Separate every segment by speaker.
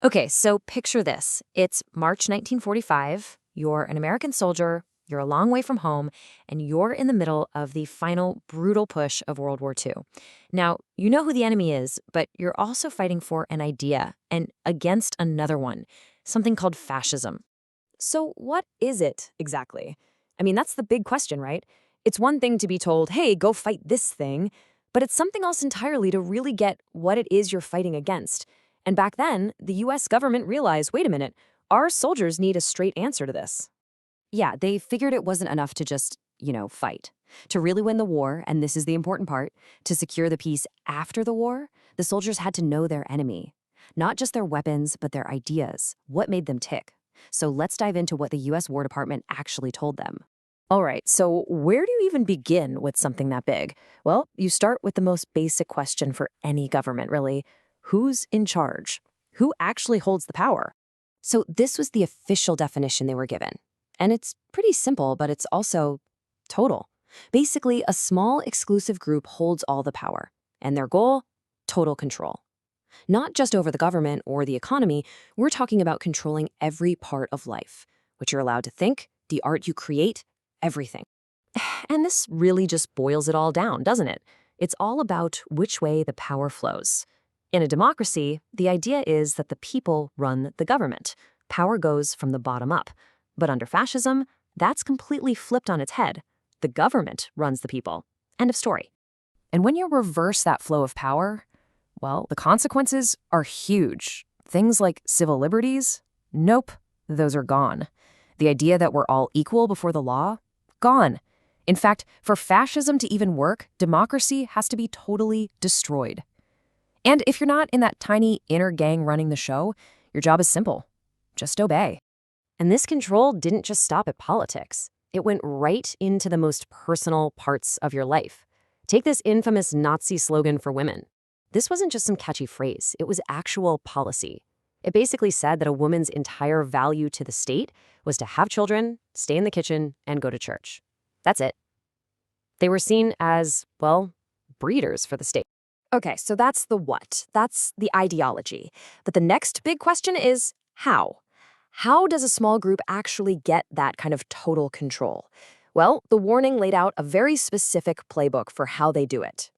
Speaker 1: Okay, so picture this. It's March 1945. You're an American soldier, you're a long way from home, and you're in the middle of the final brutal push of World War II. Now, you know who the enemy is, but you're also fighting for an idea and against another one, something called fascism. So, what is it exactly? I mean, that's the big question, right? It's one thing to be told, hey, go fight this thing, but it's something else entirely to really get what it is you're fighting against. And back then, the US government realized wait a minute, our soldiers need a straight answer to this.
Speaker 2: Yeah, they figured it wasn't enough to just, fight. To really win the war, and this is the important part, to secure the peace after the war, the soldiers had to know their enemy. Not just their weapons, but their ideas, what made them tick. So let's dive into what the US War Department actually told them.
Speaker 1: All right, so where do you even begin with something that big? Well, you start with the most basic question for any government, really. Who's in charge? Who actually holds the power?
Speaker 2: So this was the official definition they were given. And it's pretty simple, but it's also total. Basically, a small exclusive group holds all the power. And their goal? Total control. Not just over the government or the economy, we're talking about controlling every part of life. What you're allowed to think, the art you create, everything.
Speaker 1: And this really just boils it all down, doesn't it? It's all about which way the power flows. In a democracy, the idea is that the people run the government. Power goes from the bottom up. But under fascism, that's completely flipped on its head. The government runs the people. End of story. And when you reverse that flow of power, well, the consequences are huge. Things like civil liberties? Nope, those are gone. The idea that we're all equal before the law? Gone. In fact, for fascism to even work, democracy has to be totally destroyed. And if you're not in that tiny inner gang running the show, your job is simple. Just obey. And this control didn't just stop at politics. It went right into the most personal parts of your life. Take this infamous Nazi slogan for women. This wasn't just some catchy phrase, it was actual policy. It basically said that a woman's entire value to the state was to have children, stay in the kitchen, and go to church. That's it. They were seen as, well, breeders for the state. Okay, so that's the what. That's the ideology. But the next big question is how? How does a small group actually get that kind of total control? Well, the warning laid out a very specific playbook for how they do it.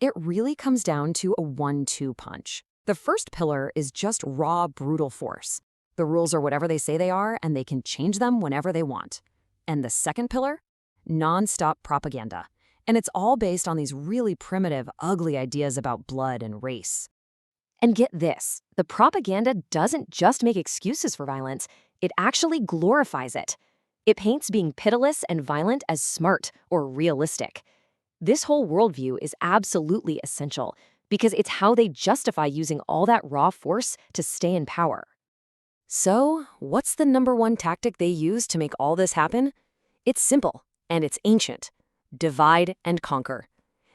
Speaker 1: It really comes down to a 1-2 punch. The first pillar is just raw, brutal force. The rules are whatever they say they are, and they can change them whenever they want. And the second pillar? Non-stop propaganda. And it's all based on these really primitive, ugly ideas about blood and race. And get this, the propaganda doesn't just make excuses for violence, it actually glorifies it. It paints being pitiless and violent as smart or realistic. This whole worldview is absolutely essential because it's how they justify using all that raw force to stay in power. So, what's the number one tactic they use to make all this happen? It's simple, and it's ancient. Divide and conquer.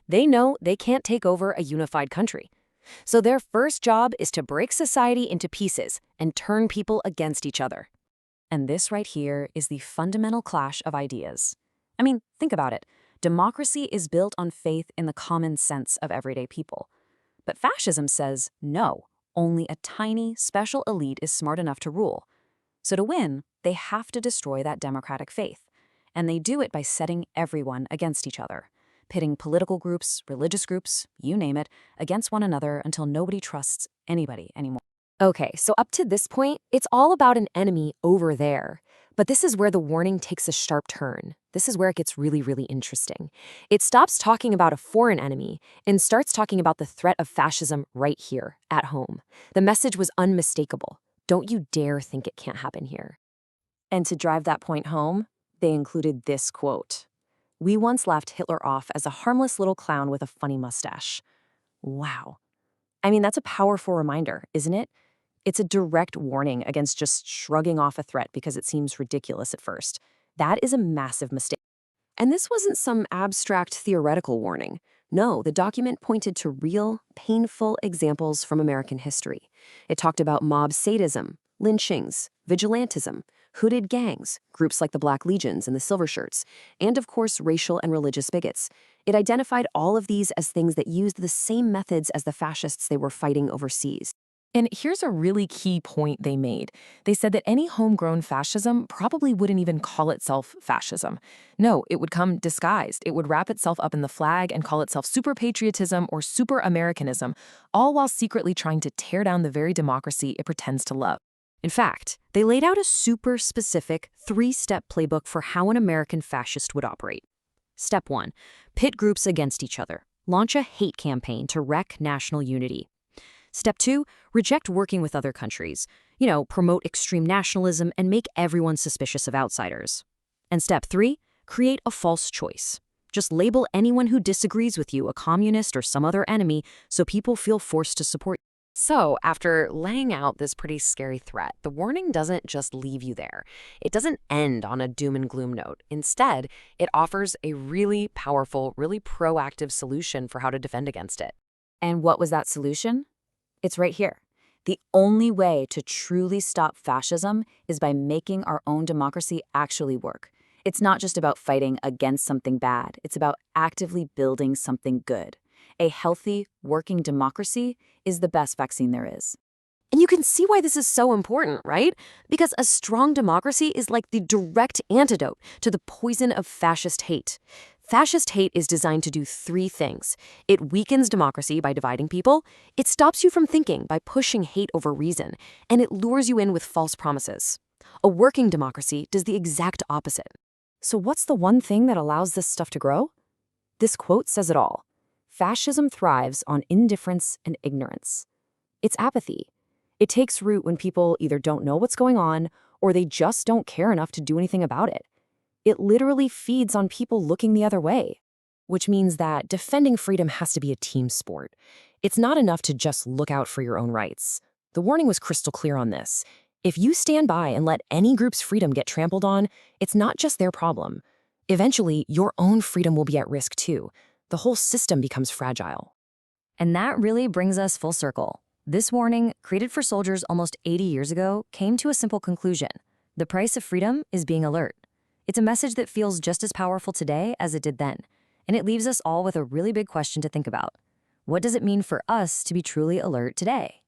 Speaker 1: They know they can't take over a unified country. So their first job is to break society into pieces and turn people against each other. And this right here is the fundamental clash of ideas. I mean, think about it. Democracy is built on faith in the common sense of everyday people. But fascism says, no, only a tiny, special elite is smart enough to rule. So to win, they have to destroy that democratic faith. And they do it by setting everyone against each other, pitting political groups, religious groups, you name it, against one another until nobody trusts anybody anymore. Okay, so up to this point, it's all about an enemy over there. But this is where the warning takes a sharp turn. This is where it gets really, really interesting. It stops talking about a foreign enemy and starts talking about the threat of fascism right here, at home. The message was unmistakable. Don't you dare think it can't happen here. And to drive that point home, they included this quote. We once laughed Hitler off as a harmless little clown with a funny mustache. Wow. I mean, that's a powerful reminder, isn't it? It's a direct warning against just shrugging off a threat because it seems ridiculous at first. That is a massive mistake. And this wasn't some abstract theoretical warning. No, the document pointed to real, painful examples from American history. It talked about mob sadism, lynchings, vigilantism, hooded gangs, groups like the Black Legions and the Silver Shirts, and of course racial and religious bigots. It identified all of these as things that used the same methods as the fascists they were fighting overseas.
Speaker 3: And here's a really key point they made. They said that any homegrown fascism probably wouldn't even call itself fascism. No, it would come disguised. It would wrap itself up in the flag and call itself super patriotism or super Americanism, all while secretly trying to tear down the very democracy it pretends to love.
Speaker 2: In fact, they laid out a super specific 3-step playbook for how an American fascist would operate. Step 1. Pit groups against each other. Launch a hate campaign to wreck national unity. Step 2. Reject working with other countries. Promote extreme nationalism and make everyone suspicious of outsiders. And Step 3. Create a false choice. Just label anyone who disagrees with you a communist or some other enemy so people feel forced to support you.
Speaker 1: So, after laying out this pretty scary threat, the warning doesn't just leave you there. It doesn't end on a doom and gloom note. Instead, it offers a really powerful, really proactive solution for how to defend against it.
Speaker 2: And what was that solution? It's right here. The only way to truly stop fascism is by making our own democracy actually work. It's not just about fighting against something bad. It's about actively building something good. A healthy, working democracy is the best vaccine there is.
Speaker 1: And you can see why this is so important, right? Because a strong democracy is like the direct antidote to the poison of fascist hate. Fascist hate is designed to do 3 things. It weakens democracy by dividing people, it stops you from thinking by pushing hate over reason, and it lures you in with false promises. A working democracy does the exact opposite.
Speaker 2: So what's the one thing that allows this stuff to grow? This quote says it all. Fascism thrives on indifference and ignorance. It's apathy. It takes root when people either don't know what's going on or they just don't care enough to do anything about it. It literally feeds on people looking the other way.
Speaker 3: Which means that defending freedom has to be a team sport. It's not enough to just look out for your own rights. The warning was crystal clear on this. If you stand by and let any group's freedom get trampled on, it's not just their problem. Eventually, your own freedom will be at risk too. The whole system becomes fragile.
Speaker 2: And that really brings us full circle. This warning, created for soldiers almost 80 years ago, came to a simple conclusion. The price of freedom is being alert. It's a message that feels just as powerful today as it did then. And it leaves us all with a really big question to think about. What does it mean for us to be truly alert today?